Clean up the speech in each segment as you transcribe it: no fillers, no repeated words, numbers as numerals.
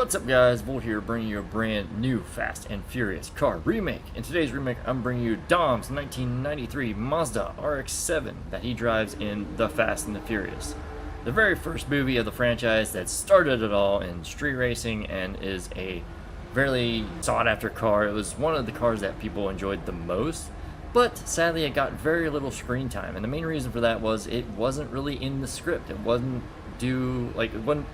What's up guys, Volt here bringing you a brand new Fast and Furious car remake. In today's remake I'm bringing you Dom's 1993 Mazda RX-7 that he drives in The Fast and the Furious. The very first movie of the franchise that started it all in street racing and is a very sought after car. It was one of the cars that people enjoyed the most, but sadly it got very little screen time, and the main reason for that was it wasn't really in the script. It wouldn't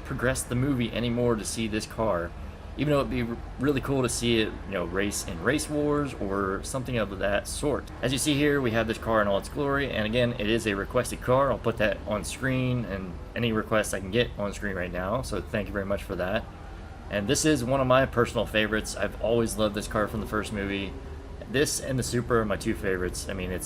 progress the movie anymore to see this car, even though it'd be really cool to see it, race in Race Wars or something of that sort. As you see here, we have this car in all its glory, and again, it is a requested car. I'll put that on screen, and any requests I can get on screen right now, so thank you very much for that. And this is one of my personal favorites. I've always loved this car from the first movie. This and the Supra are my two favorites. I mean,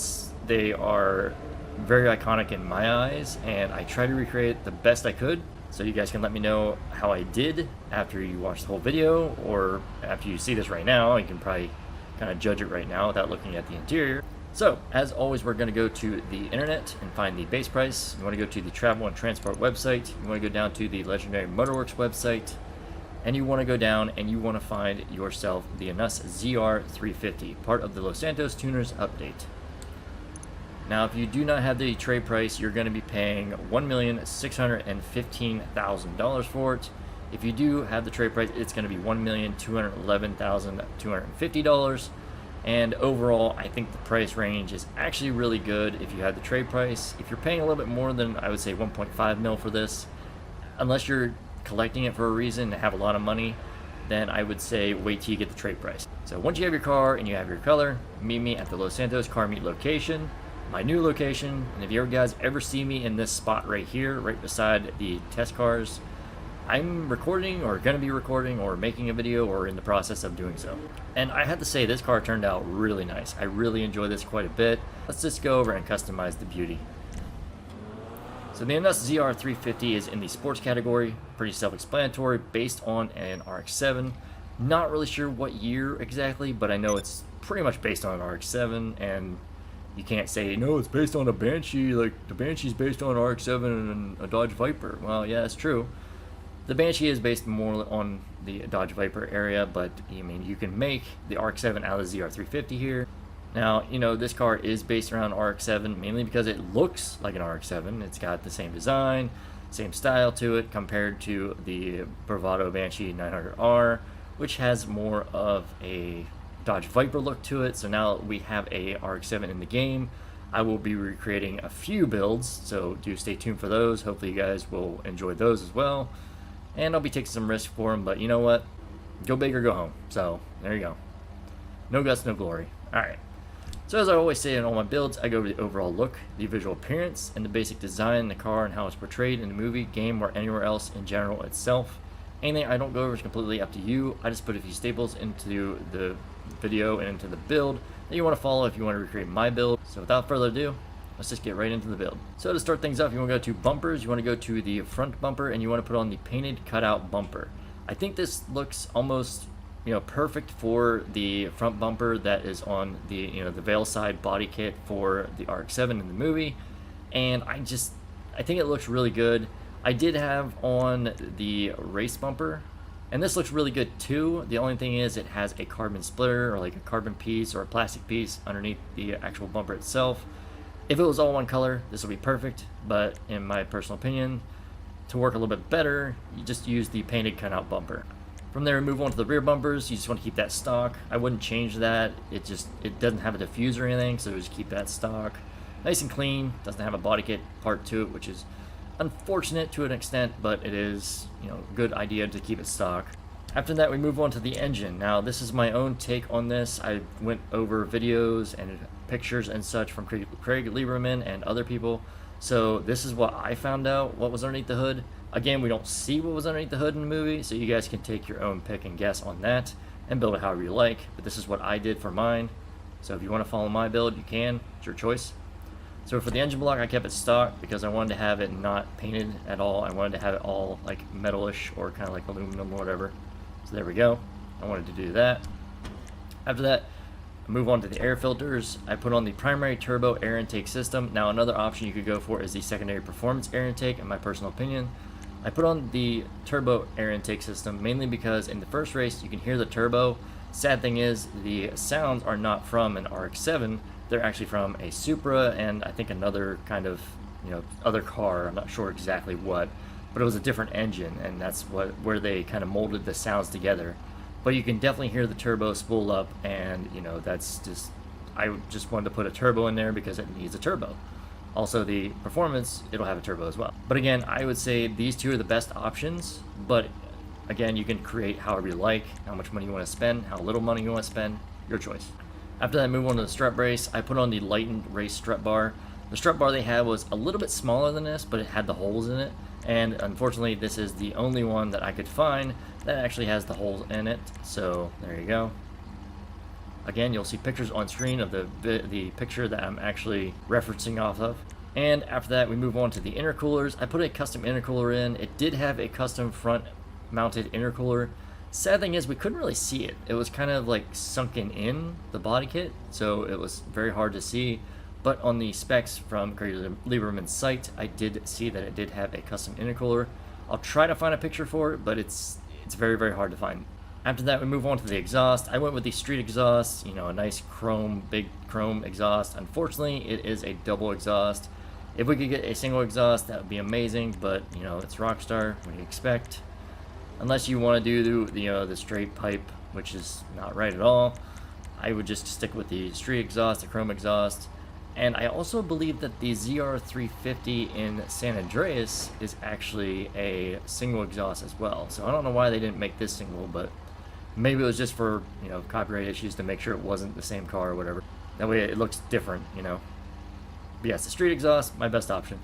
they are very iconic in my eyes, and I try to recreate the best I could, so you guys can let me know how I did after you watch the whole video, or after you see this right now. You can probably kind of judge it right now without looking at the interior. So as always, we're going to go to the internet and find the base price. You want to go to the Travel and Transport website, you want to go down to the Legendary Motorworks website, and you want to go down and you want to find yourself the Anus ZR350, part of the Los Santos Tuners update. Now, if you do not have the trade price, you're going to be paying $1,615,000 for it. If you do have the trade price, it's going to be $1,211,250. And overall, I think the price range is actually really good if you have the trade price. If you're paying a little bit more than, I would say, 1.5 mil for this, unless you're collecting it for a reason and have a lot of money, then I would say wait till you get the trade price. So once you have your car and you have your color, meet me at the Los Santos Car Meet location, my new location. And if you guys ever see me in this spot right here, right beside the test cars, I'm recording or going to be recording or making a video or in the process of doing so. And I have to say, this car turned out really nice. I really enjoy this quite a bit. Let's just go over and customize the beauty. So the Anus ZR350 is in the sports category, pretty self-explanatory, based on an RX-7. Not really sure what year exactly, but I know it's pretty much based on an RX-7, and you can't say, no, it's based on a Banshee, like the Banshee's based on an RX-7 and a Dodge Viper. Well, yeah, that's true. The Banshee is based more on the Dodge Viper area, but I mean, you can make the RX-7 out of the ZR350 here. Now, this car is based around RX-7 mainly because it looks like an RX-7. It's got the same design, same style to it compared to the Bravado Banshee 900R, which has more of a Dodge Viper look to it. So now we have a RX-7 in the game. I will be recreating a few builds, so do stay tuned for those. Hopefully you guys will enjoy those as well. And I'll be taking some risks for them, but you know what? Go big or go home. So there you go. No guts, no glory. Alright. So as I always say in all my builds, I go over the overall look, the visual appearance, and the basic design in the car and how it's portrayed in the movie, game, or anywhere else in general itself. Anything I don't go over is completely up to you. I just put a few staples into the video and into the build that you want to follow if you want to recreate my build. So without further ado, let's just get right into the build. So to start things off, you want to go to bumpers. You want to go to the front bumper and you want to put on the painted cutout bumper. I think this looks almost perfect for the front bumper that is on the the Veil side body kit for the RX-7 in the movie, and I think it looks really good. I did have on the race bumper, and this looks really good too. The only thing is it has a carbon splitter or like a carbon piece or a plastic piece underneath the actual bumper itself. If it was all one color, this would be perfect, but in my personal opinion, to work a little bit better, you just use the painted cutout bumper. From there, we move on to the rear bumpers. You just want to keep that stock. I wouldn't change that. It doesn't have a diffuser or anything, so just keep that stock. Nice and clean. Doesn't have a body kit part to it, which is unfortunate to an extent, but it is a good idea to keep it stock. After that, we move on to the engine. Now, this is my own take on this. I went over videos and pictures and such from Craig Lieberman and other people. So this is what I found out, what was underneath the hood. Again, we don't see what was underneath the hood in the movie, so you guys can take your own pick and guess on that and build it however you like. But this is what I did for mine. So if you want to follow my build, you can. It's your choice. So for the engine block, I kept it stock because I wanted to have it not painted at all. I wanted to have it all like metalish or kind of like aluminum or whatever. So there we go. I wanted to do that. After that, I move on to the air filters. I put on the primary turbo air intake system. Now another option you could go for is the secondary performance air intake, in my personal opinion. I put on the turbo air intake system mainly because in the first race you can hear the turbo. Sad thing is the sounds are not from an RX-7, they're actually from a Supra and I think another kind of, other car. I'm not sure exactly what, but it was a different engine, and that's where they kind of molded the sounds together. But you can definitely hear the turbo spool up, and that's just, I just wanted to put a turbo in there because it needs a turbo. Also, the performance, it'll have a turbo as well. But again, I would say these two are the best options, but again, you can create however you like, how much money you want to spend, how little money you want to spend, your choice. After that, I move on to the strut brace. I put on the lightened race strut bar. The strut bar they had was a little bit smaller than this, but it had the holes in it. And unfortunately, this is the only one that I could find that actually has the holes in it. So there you go. Again, you'll see pictures on screen of the picture that I'm actually referencing off of. And after that, we move on to the intercoolers. I put a custom intercooler in. It did have a custom front mounted intercooler. Sad thing is we couldn't really see it. It was kind of like sunken in the body kit, so it was very hard to see. But on the specs from Greg Lieberman's site, I did see that it did have a custom intercooler. I'll try to find a picture for it, but it's very, very hard to find. After that, we move on to the exhaust. I went with the street exhaust, a nice big chrome exhaust. Unfortunately, it is a double exhaust. If we could get a single exhaust, that would be amazing, but it's Rockstar. What do you expect? Unless you want to do the straight pipe, which is not right at all. I would just stick with the street exhaust, the chrome exhaust. And I also believe that the ZR350 in San Andreas is actually a single exhaust as well. So I don't know why they didn't make this single, but maybe it was just for, copyright issues to make sure it wasn't the same car or whatever. That way it looks different, But yes, the street exhaust, my best option.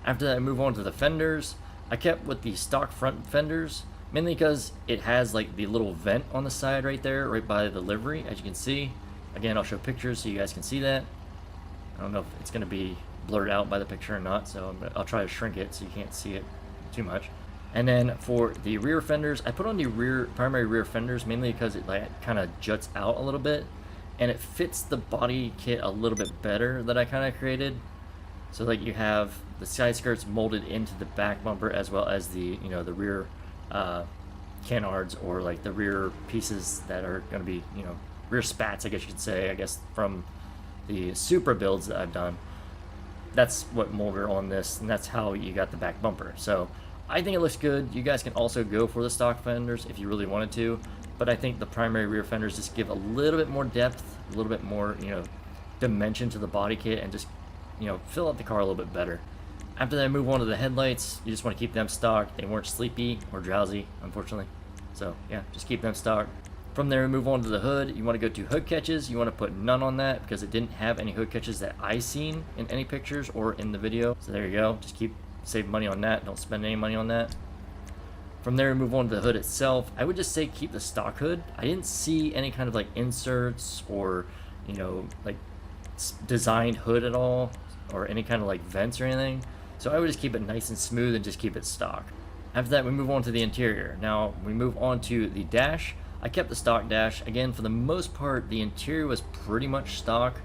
After that, I move on to the fenders. I kept with the stock front fenders, mainly because it has like the little vent on the side right there, right by the livery, as you can see. Again, I'll show pictures so you guys can see that. I don't know if it's going to be blurred out by the picture or not, so I'll try to shrink it so you can't see it too much. And then for the rear fenders, I put on the primary rear fenders mainly because it kind of juts out a little bit, and it fits the body kit a little bit better that I kind of created. So like you have the side skirts molded into the back bumper as well as the the rear canards, or like the rear pieces that are going to be rear spats, I guess you could say, from the Supra builds that I've done. That's what molded on this, and that's how you got the back bumper. So I think it looks good. You guys can also go for the stock fenders if you really wanted to, but I think the primary rear fenders just give a little bit more depth, a little bit more dimension to the body kit, and just fill out the car a little bit better. After that, I move on to the headlights. You just want to keep them stock. They weren't sleepy or drowsy, unfortunately. So yeah, just keep them stock. From there, we move on to the hood. You want to go to hood catches. You want to put none on that because it didn't have any hood catches that I seen in any pictures or in the video. So there you go. Just save money on that. Don't spend any money on that. From there, we move on to the hood itself. I would just say keep the stock hood. I didn't see any kind of like inserts or like designed hood at all, or any kind of like vents or anything. So I would just keep it nice and smooth and just keep it stock. After that, we move on to the interior. Now we move on to the dash. I kept the stock dash. Again, for the most part, the interior was pretty much stock.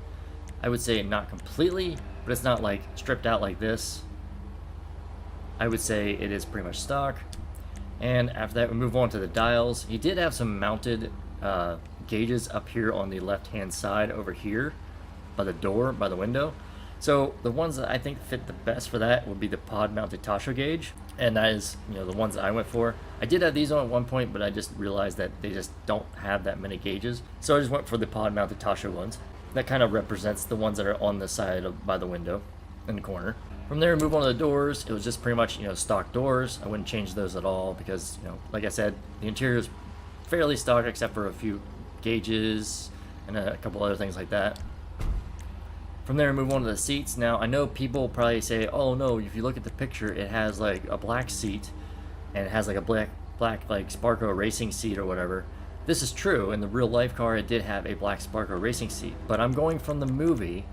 I would say not completely, but it's not like stripped out like this. I would say it is pretty much stock. And after that, we move on to the dials. He did have some mounted gauges up here on the left-hand side over here by the door, by the window. So the ones that I think fit the best for that would be the pod-mounted Tasho gauge, and that is the ones that I went for. I did have these on at one point, but I just realized that they just don't have that many gauges, so I just went for the pod-mounted Tasho ones. That kind of represents the ones that are on the side by the window in the corner. From there, move on to the doors. It was just pretty much stock doors. I wouldn't change those at all because like I said, the interior is fairly stock except for a few gauges and a couple other things like that. From there, move on to the seats. Now, I know people probably say, oh no, if you look at the picture, it has like a black seat and it has like a black like Sparco racing seat or whatever. This is true. In the real life car, it did have a black Sparco racing seat, but I'm going from the movie,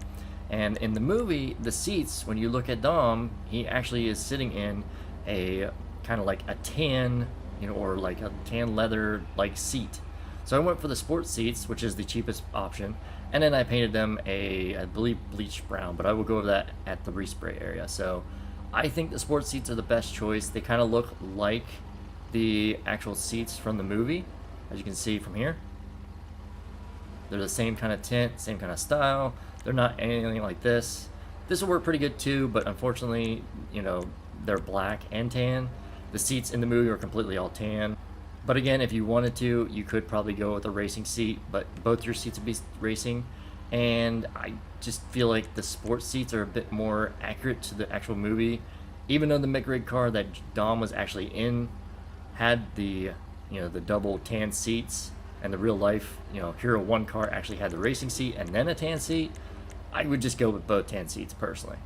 and in the movie, the seats, when you look at Dom, he actually is sitting in a kind of like a tan, or like a tan leather like seat. So I went for the sports seats, which is the cheapest option. And then I painted them I believe bleach brown, but I will go over that at the respray area. So I think the sports seats are the best choice. They kind of look like the actual seats from the movie, as you can see from here. They're the same kind of tint, same kind of style. They're not anything like this. This will work pretty good too, but unfortunately, you know, they're black and tan. The seats in the movie are completely all tan. But again, if you wanted to, you could probably go with a racing seat, but both your seats would be racing. And I just feel like the sports seats are a bit more accurate to the actual movie. Even though the McRig car that Dom was actually in had the, you know, the double tan seats, and the real life, you know, Hero 1 car actually had the racing seat and then a tan seat, I would just go with both tan seats personally.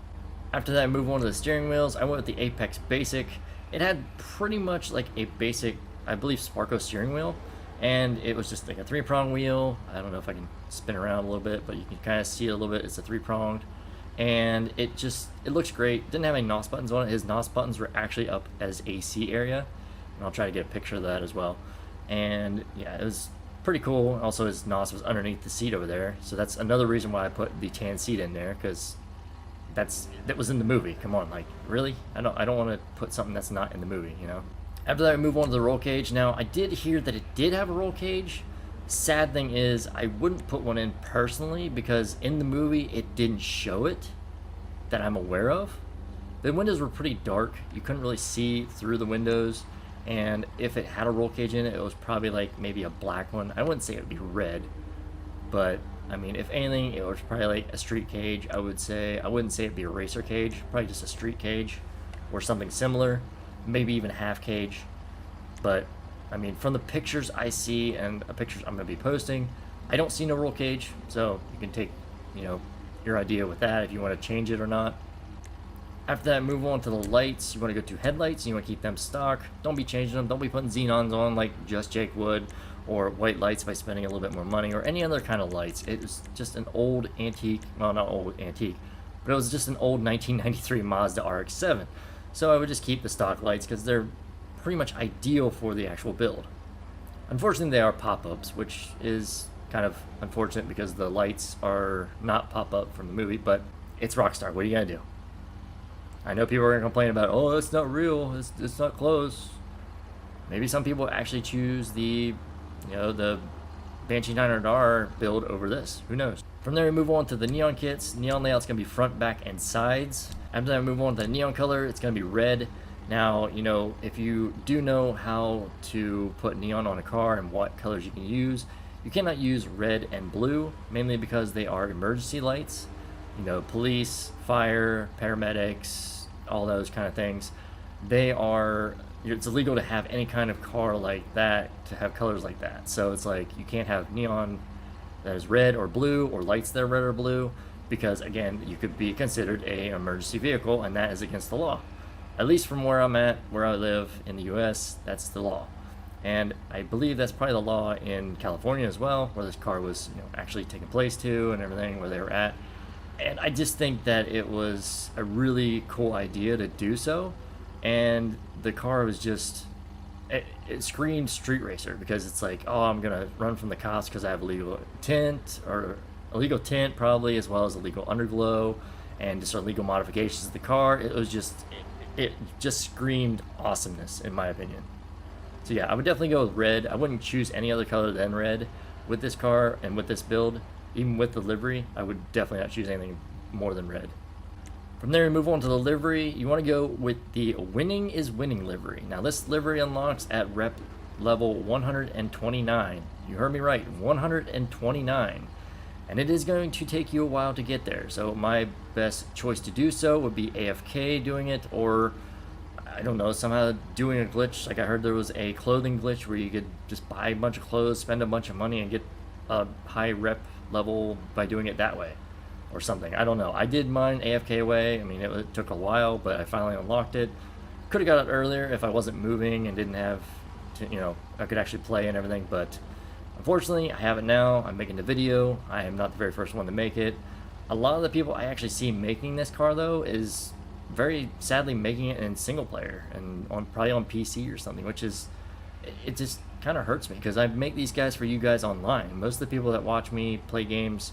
After that, I move on to the steering wheels. I went with the Apex Basic. It had pretty much like a basic, I believe, Sparco steering wheel, and it was just like a 3-prong wheel. I don't know if I can spin around a little bit, but you can kind of see it a little bit. It's a 3-pronged, and it looks great. Didn't have any NOS buttons on it. His NOS buttons were actually up as AC area, and I'll try to get a picture of that as well. And yeah, it was pretty cool. Also, his NOS was underneath the seat over there, so that's another reason why I put the tan seat in there, because that was in the movie. Come on, like, really? I don't want to put something that's not in the movie, you know. After that, I move on to the roll cage. Now, I did hear that it did have a roll cage. Sad thing is, I wouldn't put one in personally, because in the movie it didn't show it that I'm aware of. The windows were pretty dark. You couldn't really see through the windows, and if it had a roll cage in it, it was probably like maybe a black one. I wouldn't say it would be red, but I mean, if anything, it was probably like a street cage, I would say. I wouldn't say it'd be a racer cage, probably just a street cage or something similar, maybe even a half cage. But I mean, from the pictures I see and the pictures I'm going to be posting, I don't see no roll cage, so you can take, you know, your idea with that if you want to change it or not. After that, move on to the lights. You want to go to headlights, you want to keep them stock. Don't be changing them. Don't be putting xenons on like Just Jake would, or white lights by spending a little bit more money, or any other kind of lights. It was just an old antique, well, not old antique, but it was just an old 1993 Mazda RX-7. So I would just keep the stock lights because they're pretty much ideal for the actual build. Unfortunately, they are pop-ups, which is kind of unfortunate because the lights are not pop-up from the movie, but it's Rockstar. What are you gonna do? I know people are gonna complain about, oh, it's not real, it's not close. Maybe some people actually choose the, you know, the Banshee 900R build over this. Who knows? From there, we move on to the neon kits. Neon layout's gonna be front, back, and sides. After that, we move on to the neon color. It's gonna be red. Now, you know, if you do know how to put neon on a car and what colors you can use, you cannot use red and blue, mainly because they are emergency lights. You know, police, fire, paramedics, all those kind of things. It's illegal to have any kind of car like that, to have colors like that. So it's like, you can't have neon that is red or blue, or lights that are red or blue, because again, you could be considered an emergency vehicle, and that is against the law. At least from where I'm at, where I live in the US, that's the law. And I believe that's probably the law in California as well, where this car was, you know, actually taking place to and everything, where they were at. And I just think that it was a really cool idea to do so. And the car was just, it screamed street racer, because it's like, oh, I'm gonna run from the cops because I have illegal tint probably, as well as illegal underglow and just illegal modifications of the car. It just screamed awesomeness, in my opinion. So yeah, I would definitely go with red. I wouldn't choose any other color than red with this car and with this build. Even with the livery, I would definitely not choose anything more than red. From there, we move on to the livery. You want to go with the Winning is Winning livery. Now, this livery unlocks at rep level 129. You heard me right, 129. And it is going to take you a while to get there. So my best choice to do so would be AFK doing it, or I don't know, somehow doing a glitch. Like I heard there was a clothing glitch where you could just buy a bunch of clothes, spend a bunch of money, and get a high rep level by doing it that way, or something. I don't know. I did mine AFK way. I mean, it took a while, but I finally unlocked it. Could have got it earlier if I wasn't moving and didn't have to, you know, I could actually play and everything, but unfortunately I have it now. I'm making the video. I am not the very first one to make it. A lot of the people I actually see making this car though is very sadly making it in single player and probably on PC or something, which is, it just kind of hurts me, because I make these guys for you guys online. Most of the people that watch me play games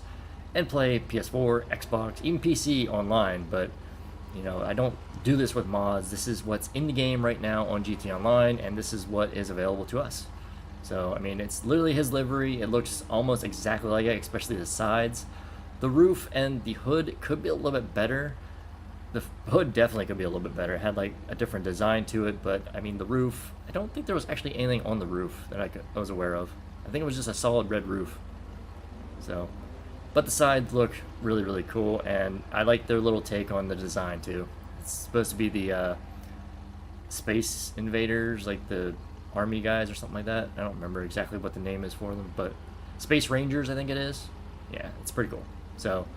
and play PS4, Xbox, even PC online, but you know, I don't do this with mods. This is what's in the game right now on GT Online, and this is what is available to us. So, I mean, it's literally his livery. It looks almost exactly like it, especially the sides. The roof and the hood could be a little bit better. The hood definitely could be a little bit better. It had like a different design to it, but I mean, the roof, I don't think there was actually anything on the roof that I was aware of. I think it was just a solid red roof. So, but the sides look really, really cool, and I like their little take on the design too. It's supposed to be the Space Invaders, like the Army guys or something like that. I don't remember exactly what the name is for them, but Space Rangers, I think it is. Yeah, it's pretty cool. So,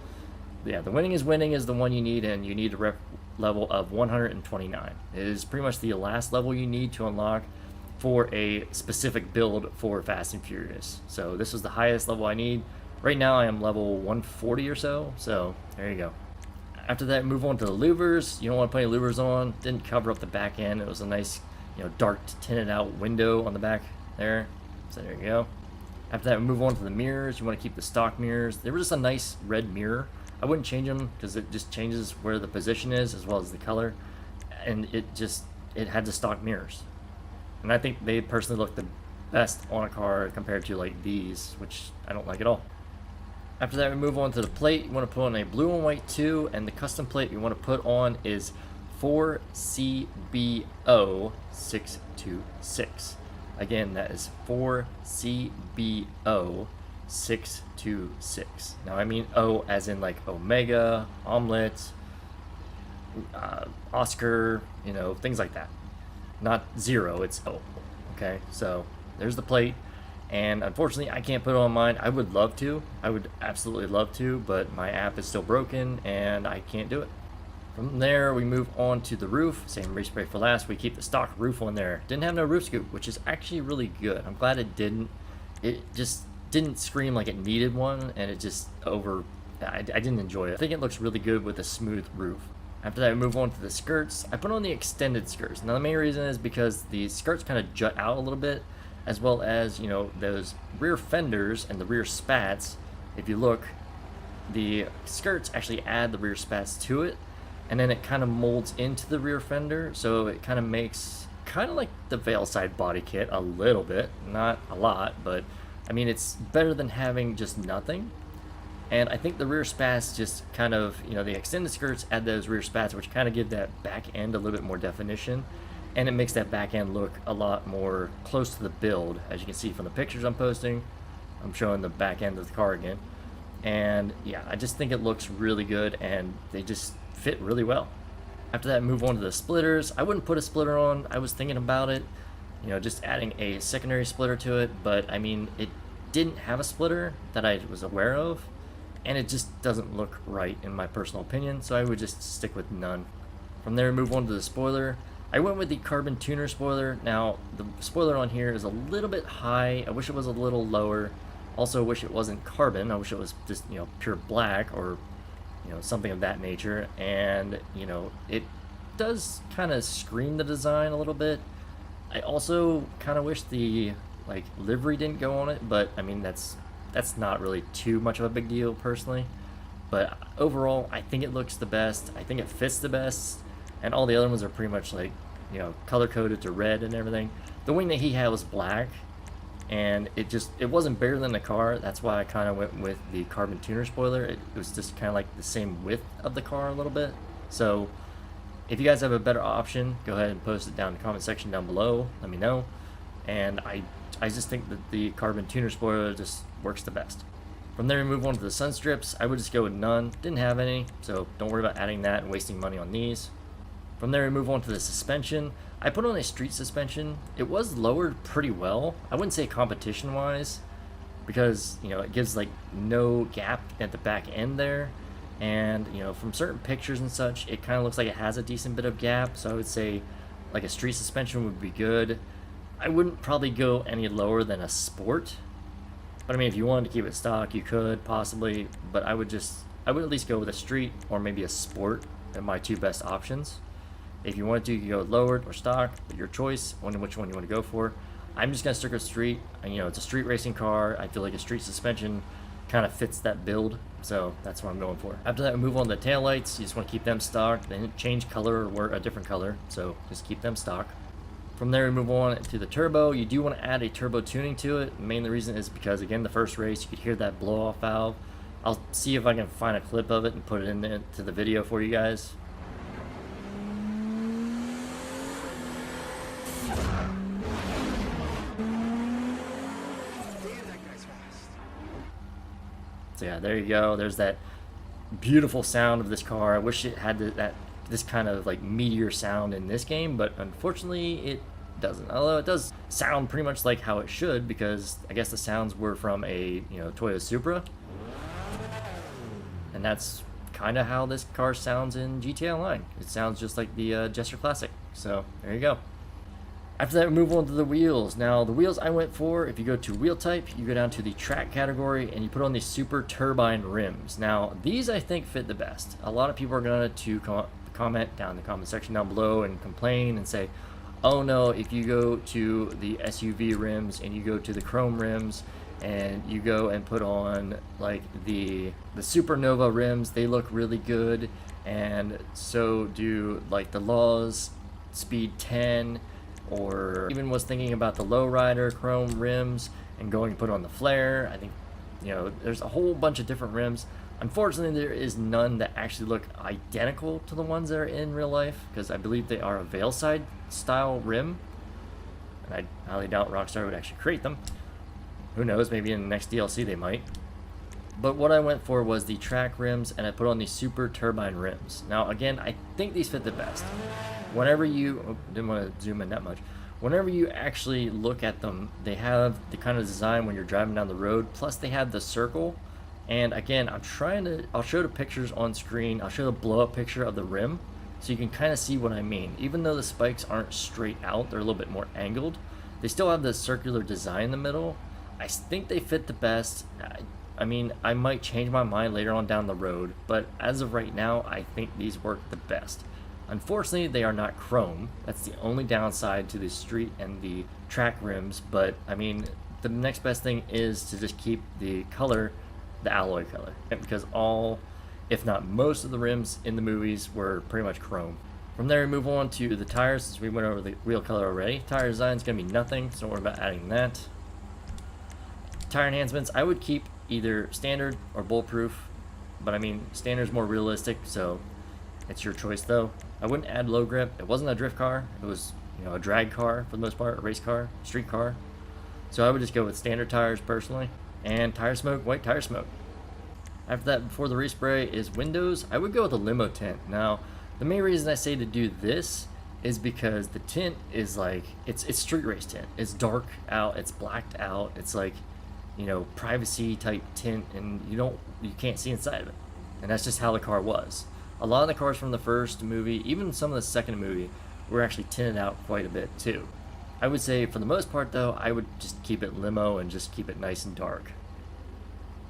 yeah, the winning is the one you need, and you need a rep level of 129. It is pretty much the last level you need to unlock for a specific build for Fast and Furious. So this is the highest level I need. Right now I am level 140 or so there you go. After that, move on to the louvers. You don't want to put any louvers on. Didn't cover up the back end. It was a nice, dark tinted out window on the back there. So there you go. After that, move on to the mirrors. You want to keep the stock mirrors. They were just a nice red mirror. I wouldn't change them because it just changes where the position is as well as the color. And it had the stock mirrors. And I think they personally look the best on a car compared to like these, which I don't like at all. After that, we move on to the plate. You want to put on a blue and white 2, and the custom plate you want to put on is 4CBO626. Again, that is 4CBO626. Now, I mean O as in like Omega, Omelette, Oscar, things like that. Not 0, it's O. Okay, so there's the plate. And unfortunately, I can't put it on mine. I would love to. I would absolutely love to, but my app is still broken and I can't do it. From there, we move on to the roof. Same respray for last. We keep the stock roof on there. Didn't have no roof scoop, which is actually really good. I'm glad it didn't. It just didn't scream like it needed one, and it just I didn't enjoy it. I think it looks really good with a smooth roof. After that, we move on to the skirts. I put on the extended skirts. Now, the main reason is because the skirts kind of jut out a little bit, as well as, those rear fenders and the rear spats. If you look, the skirts actually add the rear spats to it, and then it kind of molds into the rear fender, so it kind of makes kind of like the Veilside body kit a little bit, not a lot, but I mean, it's better than having just nothing. And I think the rear spats just kind of, the extended skirts add those rear spats, which kind of give that back end a little bit more definition. And it makes that back end look a lot more close to the build. As you can see from the pictures I'm posting, I'm showing the back end of the car again. And yeah, I just think it looks really good, and they just fit really well. After that, move on to the splitters. I wouldn't put a splitter on. I was thinking about it, just adding a secondary splitter to it. But I mean, it didn't have a splitter that I was aware of, and it just doesn't look right in my personal opinion. So I would just stick with none. From there, move on to the spoiler. I went with the carbon tuner spoiler. Now, the spoiler on here is a little bit high. I wish it was a little lower. Also, wish it wasn't carbon. I wish it was just, pure black or, something of that nature. And, it does kind of scream the design a little bit. I also kind of wish the, livery didn't go on it. But, I mean, that's not really too much of a big deal, personally. But overall, I think it looks the best. I think it fits the best. And all the other ones are pretty much color coded to red and everything. The wing that he had was black, and it wasn't bigger than the car. That's why I kind of went with the carbon tuner spoiler. It was just kind of like the same width of the car a little bit. So if you guys have a better option, go ahead and post it down in the comment section down below. Let me know. And I just think that the carbon tuner spoiler just works the best. From there, we move on to the sun strips. I would just go with none. Didn't have any, so don't worry about adding that and wasting money on these. From there, we move on to the suspension. I put on a street suspension. It was lowered pretty well. I wouldn't say competition-wise, because, it gives, no gap at the back end there. And, from certain pictures and such, it kind of looks like it has a decent bit of gap. So I would say, a street suspension would be good. I wouldn't probably go any lower than a sport. But, I mean, if you wanted to keep it stock, you could, possibly. But I would at least go with a street or maybe a sport. They're my two best options. If you want to, you can go lowered or stock, but your choice on which one you want to go for. I'm just going to stick with street. It's a street racing car. I feel like a street suspension kind of fits that build So that's what I'm going for. After that, we move on to the taillights. You just want to keep them stock. They didn't change color or a different color, so just keep them stock. From there, we move on to the turbo. You do want to add a turbo tuning to it. The main reason is because, again, the first race, you could hear that blow-off valve. I'll see if I can find a clip of it and put it into the video for you guys. So yeah, there you go. There's that beautiful sound of this car. I wish it had this kind of like meteor sound in this game, but unfortunately it doesn't. Although it does sound pretty much like how it should, because I guess the sounds were from a Toyota Supra, and that's kind of how this car sounds in GTA Online. It sounds just like the Jester Classic. So there you go. After that, we move on to the wheels. Now, the wheels I went for, if you go to wheel type, you go down to the track category, and you put on the Super Turbine rims. Now, these I think fit the best. A lot of people are going to comment down in the comment section down below and complain and say, oh no, if you go to the SUV rims and you go to the chrome rims and you go and put on like the Supernova rims, they look really good, and so do like the Laws Speed 10, or even was thinking about the lowrider chrome rims and going to put on the flare. I think there's a whole bunch of different rims. Unfortunately, there is none that actually look identical to the ones that are in real life, because I believe they are a Veilside style rim, and I highly doubt Rockstar would actually create them. Who knows, maybe in the next DLC they might. But what I went for was the track rims, and I put on the Super Turbine rims. Now again, I think these fit the best. Whenever you, didn't want to zoom in that much, whenever you actually look at them, they have the kind of design when you're driving down the road, plus they have the circle. And again, I'll show the pictures on screen. I'll show the blow up picture of the rim, so you can kind of see what I mean. Even though the spikes aren't straight out, they're a little bit more angled, they still have the circular design in the middle. I think they fit the best. I mean, I might change my mind later on down the road, but as of right now, I think these work the best. Unfortunately, they are not chrome. That's the only downside to the street and the track rims, but I mean, the next best thing is to just keep the color, the alloy color, because all, if not most of the rims in the movies were pretty much chrome. From there, we move on to the tires, since we went over the wheel color already. Tire design is going to be nothing, so don't worry about adding that. Tire enhancements, I would keep either standard or bulletproof, but I mean, standard is more realistic, so it's your choice though. I wouldn't add low grip. It wasn't a drift car. It was, a drag car for the most part, a race car, street car. So I would just go with standard tires personally. And tire smoke, white tire smoke. After that, before the respray is windows, I would go with a limo tint. Now, the main reason I say to do this is because the tint is like, it's street race tint. It's dark out, it's blacked out, it's like, privacy type tint, and you can't see inside of it. And that's just how the car was. A lot of the cars from the first movie, even some of the second movie, were actually tinted out quite a bit too. I would say for the most part though, I would just keep it limo and just keep it nice and dark.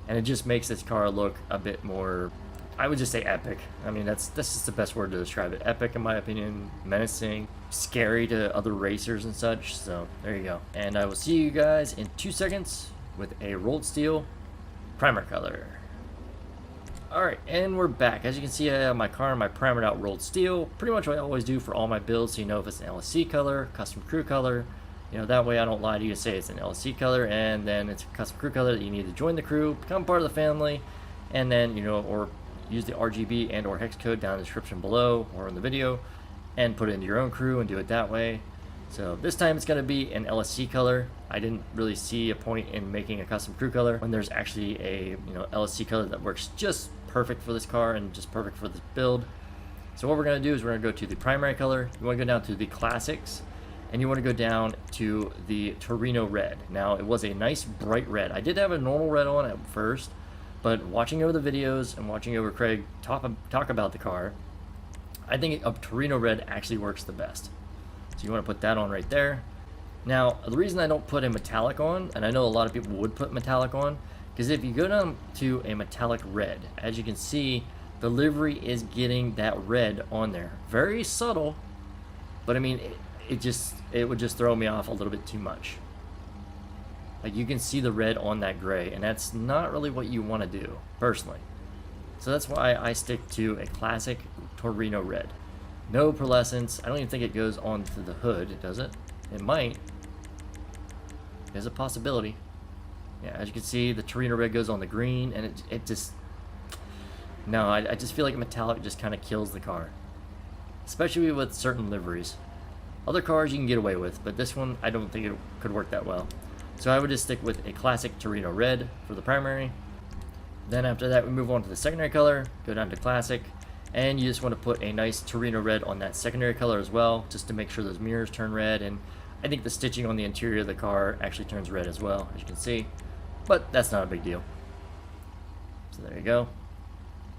And it just makes this car look a bit more, I would just say epic. I mean, that's just the best word to describe it. Epic in my opinion, menacing, scary to other racers and such. So there you go. And I will see you guys in 2 seconds with a rolled steel primer color. Alright, and we're back. As you can see, I have my car in my primered out rolled steel. Pretty much what I always do for all my builds, so you know if it's an LSC color, custom crew color. That way I don't lie to you and say it's an LSC color and then it's a custom crew color that you need to join the crew, become part of the family, and then, or use the RGB and or hex code down in the description below or in the video and put it into your own crew and do it that way. So this time it's going to be an LSC color. I didn't really see a point in making a custom crew color when there's actually a LSC color that works just perfect for this car and just perfect for this build. So what we're going to do is we're going to go to the primary color. You want to go down to the classics, and you want to go down to the Torino red. Now it was a nice bright red. I did have a normal red on at first, but watching over the videos and watching over Craig talk about the car, I think a Torino red actually works the best. So you want to put that on right there. Now the reason I don't put a metallic on, and I know a lot of people would put metallic on, because if you go down to a metallic red, as you can see, the livery is getting that red on there. Very subtle, but I mean, it would just throw me off a little bit too much. Like you can see the red on that gray, and that's not really what you want to do, personally. So that's why I stick to a classic Torino red. No pearlescence. I don't even think it goes onto the hood, does it? It might. There's a possibility. Yeah, as you can see, the Torino red goes on the green, and it just... No, I just feel like metallic just kind of kills the car. Especially with certain liveries. Other cars you can get away with, but this one, I don't think it could work that well. So I would just stick with a classic Torino red for the primary. Then after that, we move on to the secondary color, go down to classic, and you just want to put a nice Torino red on that secondary color as well, just to make sure those mirrors turn red, and I think the stitching on the interior of the car actually turns red as well, as you can see, but that's not a big deal. So there you go.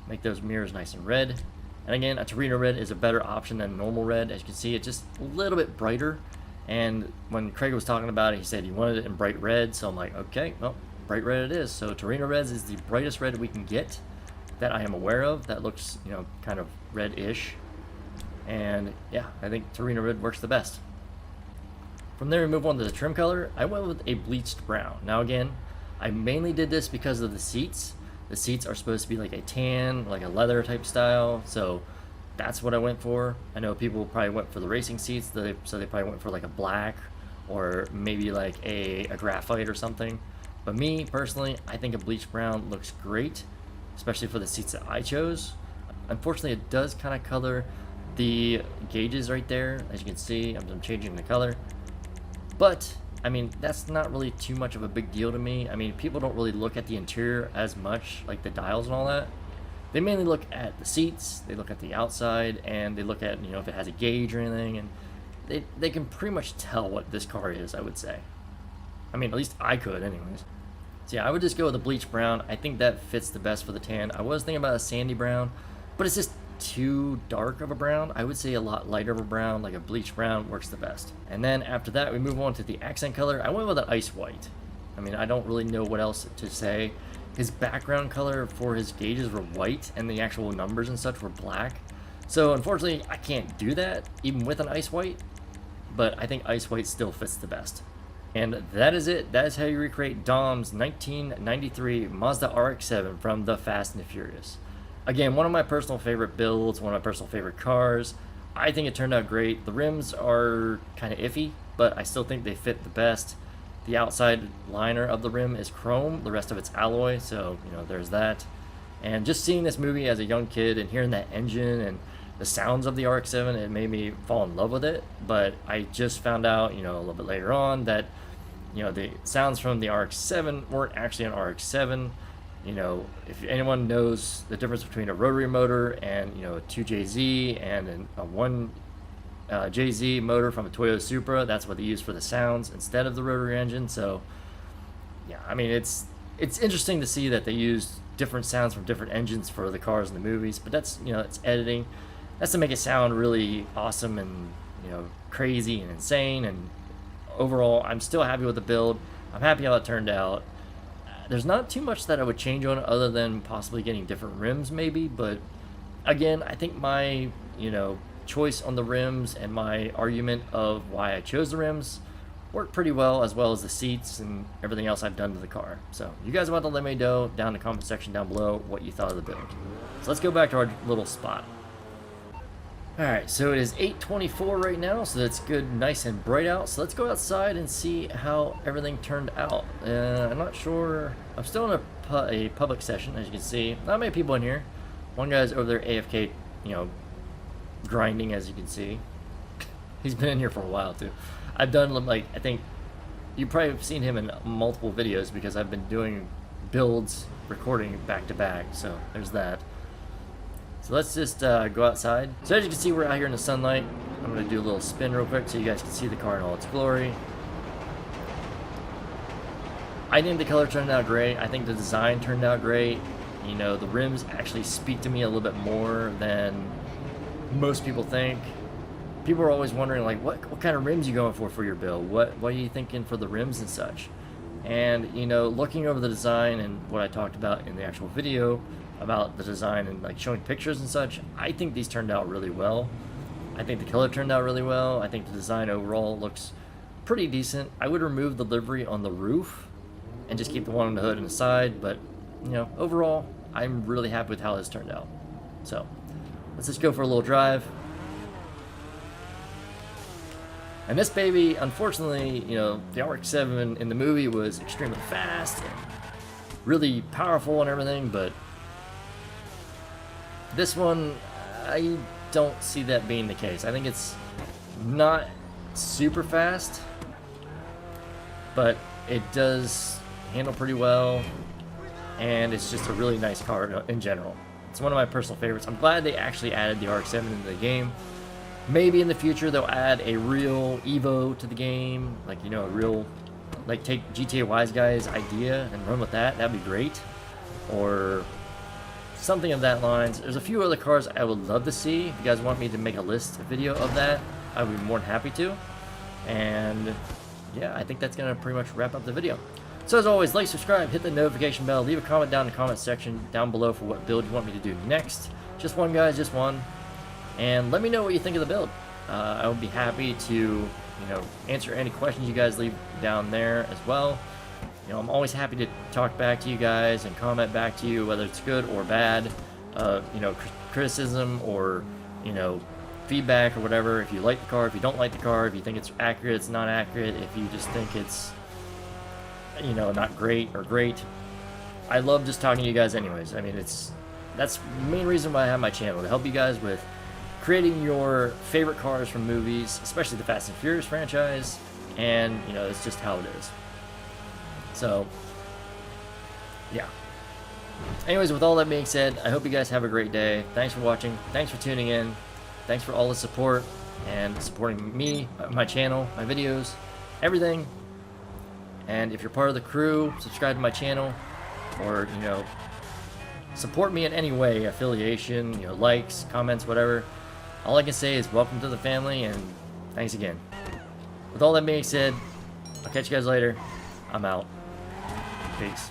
Make those mirrors nice and red. And again, a Torino red is a better option than normal red. As you can see, it's just a little bit brighter. And when Craig was talking about it, he said he wanted it in bright red, so I'm like, okay, well, bright red it is. So Torino Reds is the brightest red we can get that I am aware of. That looks, you know, kind of red-ish. And yeah, I think Torino Red works the best. From there we move on to the trim color. I went with a bleached brown. Now again, I mainly did this because of the seats. The seats are supposed to be like a tan, like a leather type style. So that's what I went for. I know people probably went for the racing seats, so they probably went for like a black or maybe like a graphite or something. But me, personally, I think a bleached brown looks great, especially for the seats that I chose. Unfortunately, it does kind of color the gauges right there. As you can see, I'm changing the color. But, I mean, that's not really too much of a big deal to me. I mean, people don't really look at the interior as much, like the dials and all that. They mainly look at the seats, they look at the outside, and they look at, you know, if it has a gauge or anything, and they can pretty much tell what this car is, I would say. I mean, at least I could anyways. So yeah, I would just go with a bleach brown. I think that fits the best for the tan. I was thinking about a sandy brown, but it's just too dark of a brown. I would say a lot lighter of a brown, like a bleach brown works the best. And then after that, we move on to the accent color. I went with an ice white. I mean, I don't really know what else to say. His background color for his gauges were white, and the actual numbers and such were black. So unfortunately, I can't do that, even with an ice white, but I think ice white still fits the best. And that is it. That is how you recreate Dom's 1993 Mazda RX-7 from the Fast and the Furious. Again, one of my personal favorite builds, one of my personal favorite cars. I think it turned out great. The rims are kind of iffy, but I still think they fit the best. The outside liner of the rim is chrome, the rest of it's alloy, so, you know, there's that. And just seeing this movie as a young kid and hearing that engine and the sounds of the RX-7, it made me fall in love with it. But I just found out, you know, a little bit later on that, you know, the sounds from the RX-7 weren't actually an RX-7. You know, if anyone knows the difference between a rotary motor and, you know, a 2JZ and a 1JZ motor from a Toyota Supra, that's what they use for the sounds instead of the rotary engine. So, yeah, I mean, it's interesting to see that they use different sounds from different engines for the cars in the movies, but that's, you know, it's editing. That's to make it sound really awesome and, you know, crazy and insane. And overall, I'm still happy with the build. I'm happy how it turned out. There's not too much that I would change on it other than possibly getting different rims maybe, but again, I think my, you know, choice on the rims and my argument of why I chose the rims worked pretty well, as well as the seats and everything else I've done to the car. So you guys want to let me know down in the comment section down below what you thought of the build. So let's go back to our little spot. Alright, so it is 8:24 right now, so that's good, nice and bright out. So let's go outside and see how everything turned out. I'm not sure. I'm still in a public session, as you can see. Not many people in here. One guy's over there AFK, you know, grinding, as you can see. He's been in here for a while, too. I've done, like, I think you probably have seen him in multiple videos because I've been doing builds, recording back to back, so there's that. So let's just go outside. So as you can see, we're out here in the sunlight. I'm going to do a little spin real quick so you guys can see the car in all its glory. I think the color turned out great. I think the design turned out great. You know, the rims actually speak to me a little bit more than most people think. People are always wondering, like, what kind of rims you going for your build? What are you thinking for the rims and such? And, you know, looking over the design and what I talked about in the actual video about the design and like showing pictures and such, I think these turned out really well. I think the color turned out really well. I think the design overall looks pretty decent. I would remove the livery on the roof and just keep the one on the hood and the side, but you know, overall I'm really happy with how this turned out. So let's just go for a little drive. And this baby, unfortunately, you know, the RX-7 in the movie was extremely fast and really powerful and everything, but this one, I don't see that being the case. I think it's not super fast, but it does handle pretty well, and it's just a really nice car in general. It's one of my personal favorites. I'm glad they actually added the RX-7 into the game. Maybe in the future they'll add a real Evo to the game, like, you know, a real, like, take GTA Wise Guy's idea and run with that. That'd be great. Or something of that lines. There's a few other cars I would love to see. If you guys want me to make a video of that, I would be more than happy to. And yeah, I think that's gonna pretty much wrap up the video. So as always, like, subscribe, hit the notification bell, leave a comment down in the comment section down below for what build you want me to do next. Just one, guys, just one. And let me know what you think of the build. I would be happy to, you know, answer any questions you guys leave down there as well. You know, I'm always happy to talk back to you guys and comment back to you, whether it's good or bad. You know, criticism or, you know, feedback or whatever. If you like the car, if you don't like the car, if you think it's accurate, it's not accurate, if you just think it's, you know, not great or great. I love just talking to you guys anyways. I mean, that's the main reason why I have my channel, to help you guys with creating your favorite cars from movies, especially the Fast and Furious franchise, and, you know, it's just how it is. So, yeah. Anyways, with all that being said, I hope you guys have a great day. Thanks for watching. Thanks for tuning in. Thanks for all the support and supporting me, my channel, my videos, everything. And if you're part of the crew, subscribe to my channel, or, you know, support me in any way, affiliation, you know, likes, comments, whatever. All I can say is welcome to the family, and thanks again. With all that being said, I'll catch you guys later. I'm out. Peace.